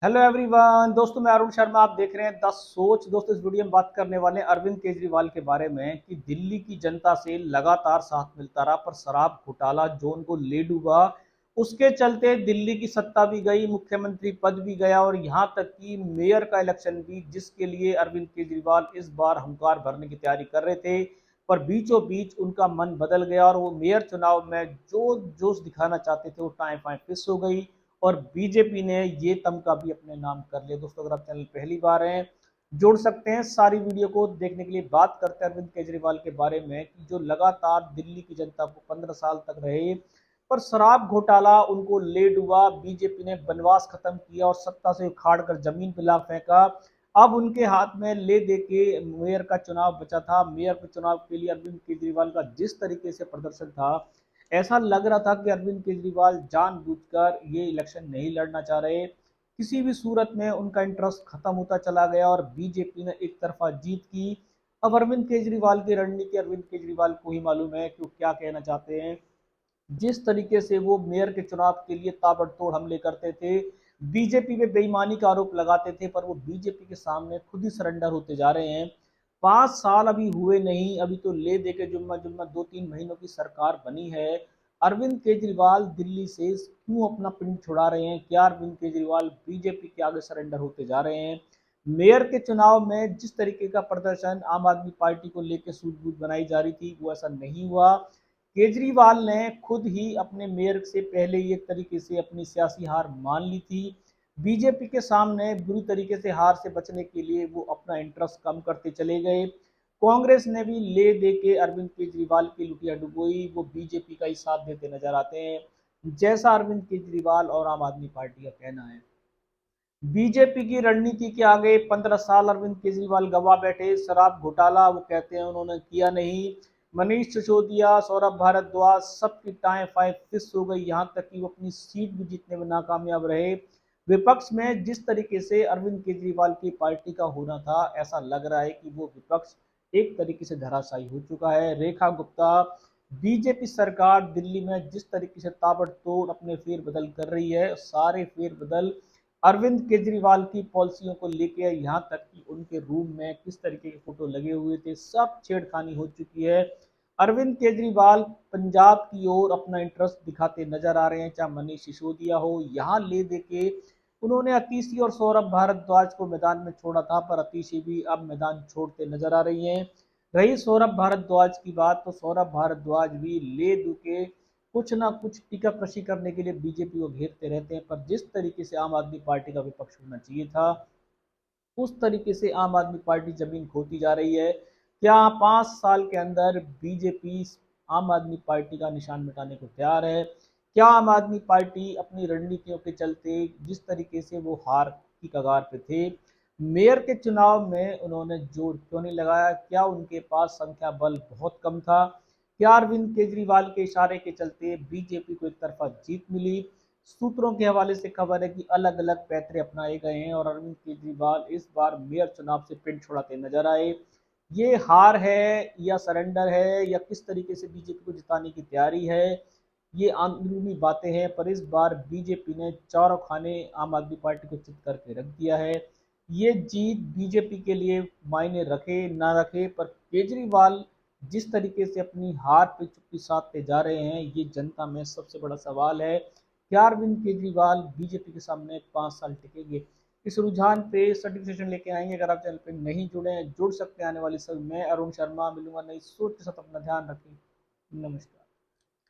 Hello everyone दोस्तों, मैं अरुण शर्मा। आप देख रहे हैं द सोच। दोस्तों, इस वीडियो में बात करने वाले हैं अरविंद केजरीवाल के बारे में कि दिल्ली की जनता से लगातार साथ मिलता रहा, पर शराब घोटाला जो उनको ले डूबा, उसके चलते दिल्ली की सत्ता भी गई, मुख्यमंत्री पद भी गया और यहां तक कि मेयर का इलेक्शन भी, जिसके लिए अरविंद केजरीवाल इस बार हुंकार भरने की तैयारी कर रहे थे, पर बीचों बीच उनका मन बदल गया और वो मेयर चुनाव में जो जोश दिखाना चाहते थे वो टाइम फाइम फिस हो गई और बीजेपी ने ये तमगा भी अपने नाम कर लिया। दोस्तों, अगर आप चैनल पहली बार हैं, जुड़ सकते हैं सारी वीडियो को देखने के लिए। बात करते हैं अरविंद केजरीवाल के बारे में कि जो लगातार दिल्ली की जनता को 15 साल तक रहे, पर शराब घोटाला उनको ले डुबा। बीजेपी ने बनवास खत्म किया और सत्ता से उखाड़ कर जमीन पर ला फेंका। अब उनके हाथ में ले दे के मेयर का चुनाव बचा था। मेयर के चुनाव के लिए अरविंद केजरीवाल का जिस तरीके से प्रदर्शन था, ऐसा लग रहा था कि अरविंद केजरीवाल जानबूझकर ये इलेक्शन नहीं लड़ना चाह रहे। किसी भी सूरत में उनका इंटरेस्ट खत्म होता चला गया और बीजेपी ने एक तरफा जीत की। अब अरविंद केजरीवाल की रणनीति अरविंद केजरीवाल को ही मालूम है कि वो क्या कहना चाहते हैं। जिस तरीके से वो मेयर के चुनाव के लिए ताबड़तोड़ हमले करते थे, बीजेपी पे बेईमानी का आरोप लगाते थे, पर वो बीजेपी के सामने खुद ही सरेंडर होते जा रहे हैं। 5 साल अभी हुए नहीं, अभी तो ले दे के जुम्मा जुम्मा 2-3 महीनों की सरकार बनी है। अरविंद केजरीवाल दिल्ली से क्यों अपना पिंड छुड़ा रहे हैं? क्या अरविंद केजरीवाल बीजेपी के आगे सरेंडर होते जा रहे हैं? मेयर के चुनाव में जिस तरीके का प्रदर्शन आम आदमी पार्टी को लेकर सूझबूझ बनाई जा रही थी, वो ऐसा नहीं हुआ। केजरीवाल ने खुद ही अपने मेयर से पहले ही एक तरीके से अपनी सियासी हार मान ली थी। बीजेपी के सामने बुरी तरीके से हार से बचने के लिए वो अपना इंटरेस्ट कम करते चले गए। कांग्रेस ने भी ले दे के अरविंद केजरीवाल की लुटिया डुबोई, वो बीजेपी का ही साथ देते नजर आते हैं, जैसा अरविंद केजरीवाल और आम आदमी पार्टी का कहना है। बीजेपी की रणनीति के आगे 15 साल अरविंद केजरीवाल गवा बैठे। शराब घोटाला वो कहते हैं उन्होंने किया नहीं। मनीष सिसोदिया, सौरभ भारद्वाज, सबकी टाइम फाइव फिस हो गई, यहां तक कि वो अपनी सीट भी जीतने में नाकामयाब रहे। विपक्ष में जिस तरीके से अरविंद केजरीवाल की पार्टी का होना था, ऐसा लग रहा है कि वो विपक्ष एक तरीके से धराशायी हो चुका है। रेखा गुप्ता, बीजेपी सरकार दिल्ली में जिस तरीके से ताबड़तोड़ अपने फेरबदल कर रही है, सारे फेरबदल अरविंद केजरीवाल की पॉलिसियों को लेकर, यहाँ तक कि उनके रूम में किस तरीके के फोटो लगे हुए थे, सब छेड़खानी हो चुकी है। अरविंद केजरीवाल पंजाब की ओर अपना इंटरेस्ट दिखाते नजर आ रहे हैं, चाहे मनीष सिसोदिया हो, यहाँ ले दे के उन्होंने अतीशी और सौरभ भारद्वाज को मैदान में छोड़ा था, पर अतीशी भी अब मैदान छोड़ते नजर आ रही हैं। रही सौरभ भारद्वाज की बात, तो सौरभ भारद्वाज भी ले दू के कुछ ना कुछ टीका कशी करने के लिए बीजेपी को घेरते रहते हैं, पर जिस तरीके से आम आदमी पार्टी का विपक्ष होना चाहिए था, उस तरीके से आम आदमी पार्टी जमीन खोती जा रही है। क्या 5 साल के अंदर बीजेपी आम आदमी पार्टी का निशान मिटाने को तैयार है? क्या आम आदमी पार्टी अपनी रणनीतियों के चलते, जिस तरीके से वो हार की कगार पे थे, मेयर के चुनाव में उन्होंने जोर क्यों नहीं लगाया? क्या उनके पास संख्या बल बहुत कम था? क्या अरविंद केजरीवाल के इशारे के चलते बीजेपी को एक तरफा जीत मिली? सूत्रों के हवाले से खबर है कि अलग अलग पैतरे अपनाए गए हैं और अरविंद केजरीवाल इस बार मेयर चुनाव से पिंड छुड़ाते नजर आए। ये हार है या सरेंडर है या किस तरीके से बीजेपी को जिताने की तैयारी है, ये अंदरूनी बातें हैं, पर इस बार बीजेपी ने चारों खाने आम आदमी पार्टी को चित करके रख दिया है। ये जीत बीजेपी के लिए मायने रखे ना रखे, पर केजरीवाल जिस तरीके से अपनी हार पे चुप्पी साधते जा रहे हैं, ये जनता में सबसे बड़ा सवाल है। क्या अरविंद केजरीवाल बीजेपी के सामने 5 साल टिकेंगे? इस रुझान पे सर्टिफिकेशन लेके आएंगे। अगर आप चैनल पे नहीं जुड़े हैं, जुड़ सकते हैं आने वाले समय में। अरुण शर्मा मिलूंगा नई सोच के साथ। अपना ध्यान रखें। नमस्कार।